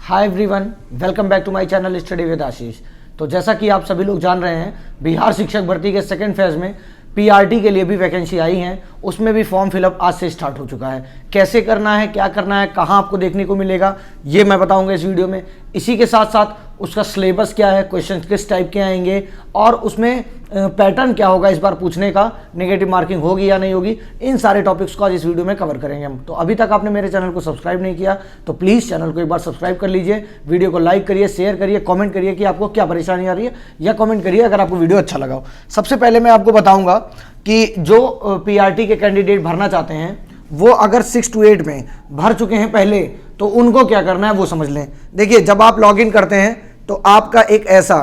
Hi everyone, welcome back to my channel study with Ashish. तो जैसा कि आप सभी लोग जान रहे हैं, बिहार शिक्षक भर्ती के सेकंड फेज में पीआरटी के लिए भी वैकेंसी आई हैं। उसमें भी फॉर्म फिलअप आज से स्टार्ट हो चुका है। कैसे करना है, क्या करना है, कहाँ आपको देखने को मिलेगा, ये मैं बताऊंगा इस वीडियो में। इसी के साथ साथ उसका सिलेबस क्या है, क्वेश्चन किस टाइप के आएंगे और उसमें पैटर्न क्या होगा इस बार पूछने का, नेगेटिव मार्किंग होगी या नहीं होगी, इन सारे टॉपिक्स को आज इस वीडियो में कवर करेंगे हम। तो अभी तक आपने मेरे चैनल को सब्सक्राइब नहीं किया तो प्लीज़ चैनल को एक बार सब्सक्राइब कर लीजिए, वीडियो को लाइक करिए, शेयर करिए, कमेंट करिए कि आपको क्या परेशानी आ रही है, या कमेंट करिए अगर आपको वीडियो अच्छा लगा हो। सबसे पहले मैं आपको बताऊंगा कि जो पीआरटी के कैंडिडेट भरना चाहते हैं वो अगर 6 to 8 में भर चुके हैं पहले, तो उनको क्या करना है वो समझ लें। देखिए, जब आप लॉगिन करते हैं तो आपका एक ऐसा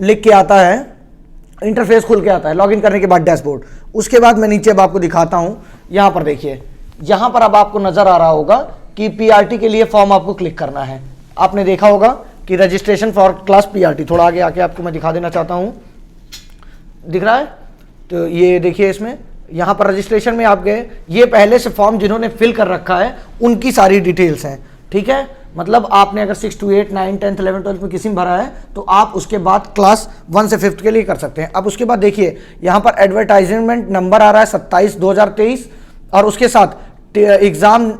लिख के आता है, इंटरफेस खुल के आता है लॉगिन करने के बाद डैशबोर्ड। उसके बाद मैं नीचे अब आपको दिखाता हूं, यहां पर देखिए, यहां पर अब आपको नजर आ रहा होगा कि पीआरटी के लिए फॉर्म आपको क्लिक करना है। आपने देखा होगा कि रजिस्ट्रेशन फॉर क्लास पीआरटी, थोड़ा आगे आके आपको मैं दिखा देना चाहता हूं, दिख रहा है? तो ये देखिए, इसमें यहां पर रजिस्ट्रेशन में आप गए, ये पहले से फॉर्म जिन्होंने फिल कर रखा है उनकी सारी डिटेल्स हैं, ठीक है। मतलब आपने अगर 6 to 8, 9, 10, 11, 12 में किसी में भरा है तो आप उसके बाद क्लास 1 से 5 के लिए कर सकते हैं। अब उसके बाद देखिए, यहाँ पर एडवर्टाइजमेंट नंबर आ रहा है 27/2023 और उसके साथ enzyme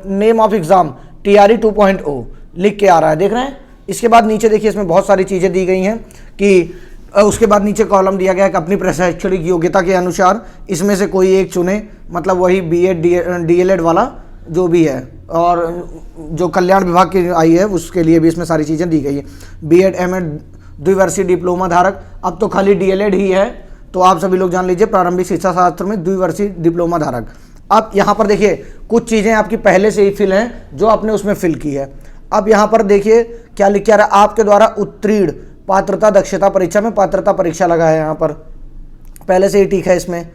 name of exam TRE 2.0 लिख के आ रहा है, देख रहे हैं। इसके बाद नीचे देखिए, इसमें बहुत सारी चीज़ें दी गई हैं कि उसके बाद नीचे कॉलम दिया गया है कि अपनी शैक्षणिक योग्यता के अनुसार इसमें से कोई एक चुने, मतलब वही BEd DLEd वाला जो भी है, और जो कल्याण विभाग की आई है उसके लिए भी इसमें सारी चीज़ें दी गई है। BEd MAd द्विवर्षीय डिप्लोमा धारक, अब तो खाली DLEd ही है, तो आप सभी लोग जान लीजिए, प्रारंभिक शिक्षा शास्त्र में द्विवर्षीय डिप्लोमा धारक। अब यहाँ पर देखिए, कुछ चीज़ें आपकी पहले से ही फिल हैं जो आपने उसमें फिल की है। अब यहाँ पर देखिए क्या लिख के आ रहा है, आपके द्वारा उत्तीर्ण पात्रता दक्षता परीक्षा में पात्रता परीक्षा लगा है, यहाँ पर पहले से ही टिक है। इसमें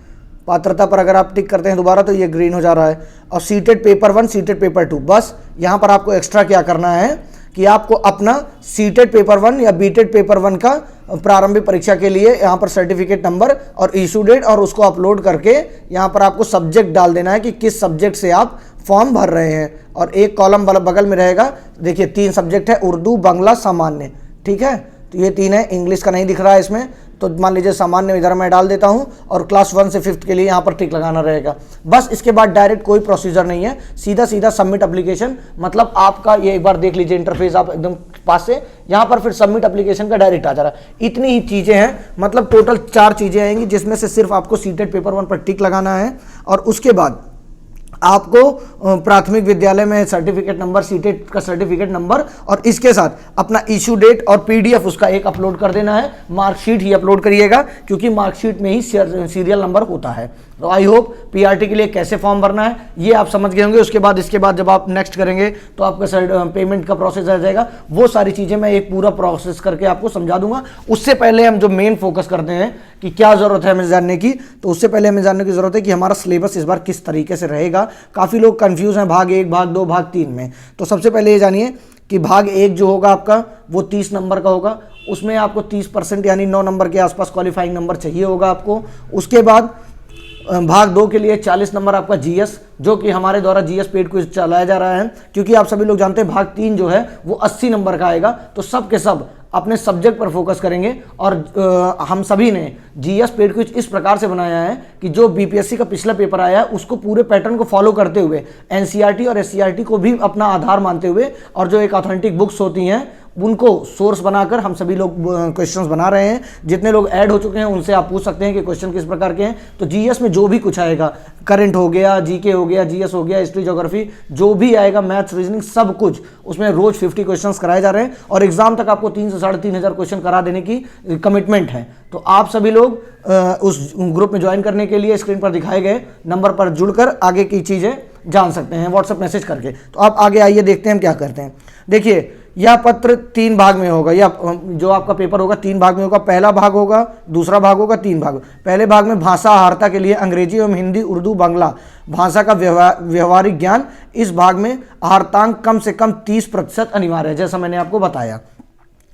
पात्रता पर अगर आप टिक करते हैं दोबारा तो ये ग्रीन हो जा रहा है। और सीटेड पेपर 1, सीटेड पेपर 2, बस यहाँ पर आपको एक्स्ट्रा क्या करना है कि आपको अपना सीटेड पेपर 1 या बीटेड पेपर 1 का प्रारंभिक परीक्षा के लिए यहाँ पर सर्टिफिकेट नंबर और इशू डेट और उसको अपलोड करके यहाँ पर आपको सब्जेक्ट डाल देना है कि किस सब्जेक्ट से आप फॉर्म भर रहे हैं। और एक कॉलम बगल में रहेगा, देखिए 3 सब्जेक्ट है, उर्दू, बांग्ला, सामान्य, ठीक है। तो ये 3 है, इंग्लिश का नहीं दिख रहा है इसमें, तो मान लीजिए सामान्य इधर मैं डाल देता हूं और क्लास 1 से 5 के लिए यहाँ पर टिक लगाना रहेगा। बस इसके बाद डायरेक्ट कोई प्रोसीजर नहीं है, सीधा सीधा सबमिट एप्लीकेशन। मतलब आपका ये एक बार देख लीजिए इंटरफेस आप एकदम पास से, यहाँ पर फिर सबमिट एप्लीकेशन का डायरेक्ट आ जा रहा है। इतनी ही चीज़ें हैं, मतलब टोटल 4 चीज़ें आएंगी जिसमें से सिर्फ आपको सीटेड पेपर 1 पर टिक लगाना है और उसके बाद आपको प्राथमिक विद्यालय में सर्टिफिकेट नंबर, सीटेट का सर्टिफिकेट नंबर और इसके साथ अपना इशू डेट और PDF उसका एक अपलोड कर देना है। मार्कशीट ही अपलोड करिएगा क्योंकि मार्कशीट में ही सीरियल नंबर होता है। तो आई होप पीआरटी के लिए कैसे फॉर्म भरना है ये आप समझ गए होंगे। उसके बाद इसके बाद जब आप नेक्स्ट करेंगे तो आपका पेमेंट का प्रोसेस आ जाएगा। वो सारी चीज़ें मैं एक पूरा प्रोसेस करके आपको समझा दूंगा। उससे पहले हम जो मेन फोकस करते हैं कि क्या ज़रूरत है हमें जानने की, तो उससे पहले हमें जानने की ज़रूरत है कि हमारा सिलेबस इस बार किस तरीके से रहेगा। काफ़ी लोग कंफ्यूज हैं भाग 1, भाग 2, भाग 3 में। तो सबसे पहले ये जानिए कि भाग 1 जो होगा आपका वो 30 नंबर का होगा। उसमें आपको 30% यानी 9 नंबर के आसपास क्वालिफाइंग नंबर चाहिए होगा आपको। उसके बाद भाग 2 के लिए 40 नंबर आपका GS, जो कि हमारे द्वारा GS पेड क्विज चलाया जा रहा है, क्योंकि आप सभी लोग जानते हैं भाग 3 जो है वो 80 नंबर का आएगा। तो सब के सब अपने सब्जेक्ट पर फोकस करेंगे। और हम सभी ने GS पेड क्विज इस प्रकार से बनाया है कि जो BPSC का पिछला पेपर आया है उसको पूरे पैटर्न को फॉलो करते हुए, NCERT और SCERT को भी अपना आधार मानते हुए, और जो एक ऑथेंटिक बुक्स होती हैं उनको सोर्स बनाकर हम सभी लोग क्वेश्चंस बना रहे हैं। जितने लोग ऐड हो चुके हैं उनसे आप पूछ सकते हैं कि क्वेश्चन किस प्रकार के हैं। तो GS में जो भी कुछ आएगा, करंट हो गया, GK हो गया, GS हो गया, हिस्ट्री, ज्योग्राफी, जो भी आएगा, मैथ्स, रीजनिंग, सब कुछ उसमें रोज 50 क्वेश्चंस कराए जा रहे हैं और एग्जाम तक आपको 3 से 3,500 क्वेश्चन करा देने की कमिटमेंट है। तो आप सभी लोग उस ग्रुप में ज्वाइन करने के लिए स्क्रीन पर दिखाए गए नंबर पर जुड़कर आगे की चीज़ें जान सकते हैं व्हाट्सएप मैसेज करके। तो आप आगे आइए, देखते हैं हम क्या करते हैं। देखिए, यह पत्र 3 भाग में होगा, या जो आपका पेपर होगा 3 भाग में होगा। पहला भाग होगा, दूसरा भाग होगा, 3 भाग। पहले भाग में भाषा आहारता के लिए अंग्रेजी एवं हिंदी, उर्दू, बांग्ला भाषा का व्यवहारिक ज्ञान। इस भाग में आहारतांक कम से कम 30% अनिवार्य है, जैसा मैंने आपको बताया।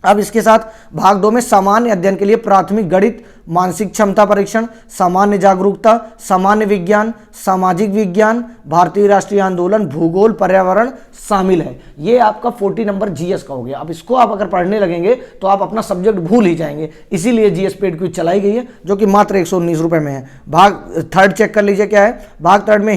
अब इसके साथ भाग 2 में सामान्य अध्ययन के लिए प्राथमिक गणित, मानसिक क्षमता परीक्षण, सामान्य जागरूकता, सामान्य विज्ञान, सामाजिक विज्ञान, भारतीय राष्ट्रीय आंदोलन, भूगोल, पर्यावरण शामिल है। ये आपका 40 नंबर जीएस का हो गया। अब इसको आप अगर पढ़ने लगेंगे तो आप अपना सब्जेक्ट भूल ही जाएंगे, इसीलिए जीएस पेड क्विज चलाई गई है जो कि मात्र 119 रुपये में है। भाग 3 चेक कर लीजिए क्या है। भाग 3 में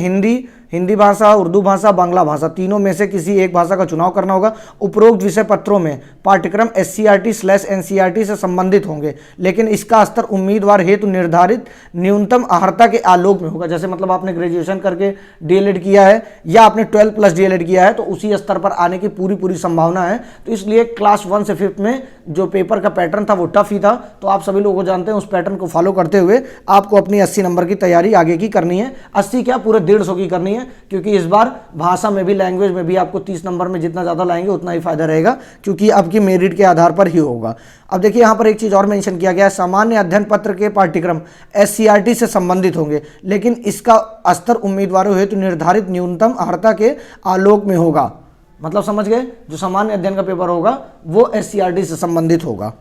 हिंदी भाषा, उर्दू भाषा, बांग्ला भाषा, तीनों में से किसी एक भाषा का चुनाव करना होगा। उपरोक्त विषय पत्रों में पाठ्यक्रम SCRT/NCERT से संबंधित होंगे, लेकिन इसका स्तर उम्मीदवार हेतु निर्धारित न्यूनतम अर्हता के आलोक में होगा। जैसे मतलब आपने ग्रेजुएशन करके डीएलएड किया है या आपने 12+ डीएलएड किया है तो उसी स्तर पर आने की पूरी संभावना है। तो इसलिए क्लास 1 से 5th में जो पेपर का पैटर्न था वो टफ ही था, तो आप सभी लोग को जानते हैं। उस पैटर्न को फॉलो करते हुए आपको अपनी 80 नंबर की तैयारी आगे की करनी है। 80 क्या, पूरे 150 की करनी है, क्योंकि इस बार भाषा में भी, लैंग्वेज में भी आपको 30 नंबर में जितना ज़्यादा लाएंगे उतना ही फायदा रहेगा, क्योंकि आपकी मेरिट के आधार पर ही होगा। अब देखिए यहाँ पर एक चीज़ और मेंशन किया गया है, सामान्य अध्ययन पत्र के पाठ्यक्रम SCRT से संबंधित होंगे, लेकिन इसका स्तर उम्मीदवारों हेतु निर्धारित न्यूनतम अर्हता के आलोक में होगा। मतलब समझ गए, जो सामान्य अध्ययन का पेपर होगा वो SCRT से संबंधित होगा।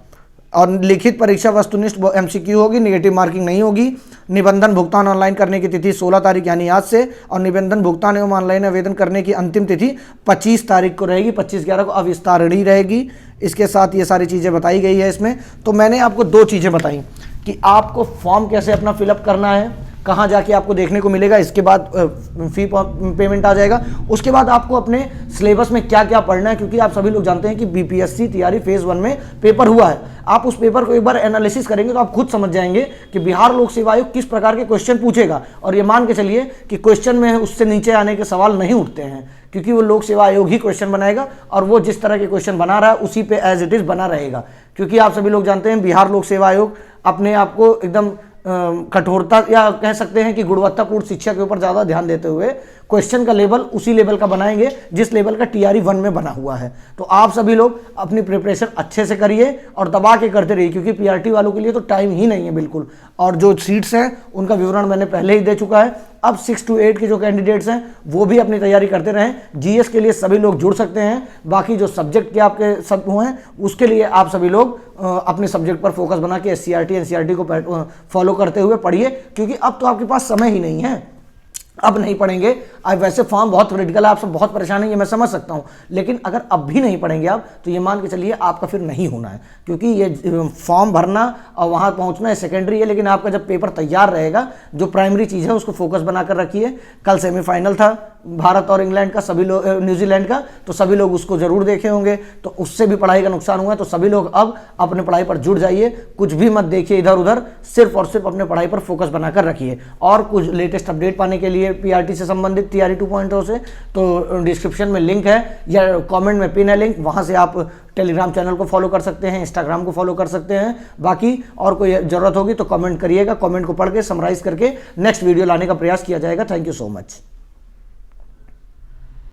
और लिखित परीक्षा वस्तुनिष्ठ MCQ होगी, नेगेटिव मार्किंग नहीं होगी। निबंधन भुगतान ऑनलाइन करने की तिथि 16 तारीख यानी आज से, और निबंधन भुगतान एवं ऑनलाइन आवेदन करने की अंतिम तिथि 25 तारीख को रहेगी, 25/11 को अविस्तारणी रहेगी। इसके साथ ये सारी चीज़ें बताई गई है इसमें। तो मैंने आपको 2 चीज़ें बताई कि आपको फॉर्म कैसे अपना फिलअप करना है, कहाँ जाके आपको देखने को मिलेगा, इसके बाद फी पेमेंट आ जाएगा। उसके बाद आपको अपने सिलेबस में क्या क्या पढ़ना है, क्योंकि आप सभी लोग जानते हैं कि BPSC तैयारी फेज 1 में पेपर हुआ है। आप उस पेपर को एक बार एनालिसिस करेंगे तो आप खुद समझ जाएंगे कि बिहार लोक सेवा आयोग किस प्रकार के क्वेश्चन पूछेगा। और ये मान के चलिए कि क्वेश्चन में उससे नीचे आने के सवाल नहीं उठते हैं, क्योंकि वो लोक सेवा आयोग ही क्वेश्चन बनाएगा और वो जिस तरह के क्वेश्चन बना रहा है उसी पे एज इट इज बना रहेगा। क्योंकि आप सभी लोग जानते हैं बिहार लोक सेवा आयोग अपने आप को एकदम कठोरता या कह सकते हैं कि गुणवत्तापूर्ण शिक्षा के ऊपर ज़्यादा ध्यान देते हुए क्वेश्चन का लेवल उसी लेवल का बनाएंगे जिस लेवल का TRE 1 में बना हुआ है। तो आप सभी लोग अपनी प्रिपरेशन अच्छे से करिए और दबा के करते रहिए, क्योंकि PRT वालों के लिए तो टाइम ही नहीं है बिल्कुल। और जो सीट्स हैं उनका विवरण मैंने पहले ही दे चुका है। अब 6 to 8 के जो कैंडिडेट्स हैं वो भी अपनी तैयारी करते रहें। GS के लिए सभी लोग जुड़ सकते हैं, बाकी जो सब्जेक्ट के आपके सब हुए हैं उसके लिए आप सभी लोग अपने सब्जेक्ट पर फोकस बना के SCRT NCERT को फॉलो करते हुए पढ़िए, क्योंकि अब तो आपके पास समय ही नहीं है। अब नहीं पढ़ेंगे, अब वैसे फॉर्म बहुत क्रिटिकल है, आप सब बहुत परेशान है, ये मैं समझ सकता हूँ, लेकिन अगर अब भी नहीं पढ़ेंगे आप तो ये मान के चलिए आपका फिर नहीं होना है, क्योंकि ये फॉर्म भरना और वहाँ पहुँचना है सेकेंडरी है, लेकिन आपका जब पेपर तैयार रहेगा जो प्राइमरी चीज़ है उसको फोकस बनाकर रखिए। कल सेमीफाइनल था भारत और इंग्लैंड का, सभी लोग न्यूजीलैंड का, तो सभी लोग उसको जरूर देखे होंगे, तो उससे भी पढ़ाई का नुकसान हुआ है। तो सभी लोग अब अपने पढ़ाई पर जुट जाइए, कुछ भी मत देखिए इधर उधर, सिर्फ और सिर्फ अपने पढ़ाई पर फोकस बनाकर रखिए। और कुछ लेटेस्ट अपडेट पाने के लिए PRT से संबंधित TRE 2.0 से तो डिस्क्रिप्शन में लिंक है या कमेंट में पिन है लिंक, वहां से आप टेलीग्राम चैनल को फॉलो कर सकते हैं, इंस्टाग्राम को फॉलो कर सकते हैं। बाकी और कोई जरूरत होगी तो कमेंट करिएगा, कमेंट को पढ़ के समराइज करके नेक्स्ट वीडियो लाने का प्रयास किया जाएगा। Thank you so much.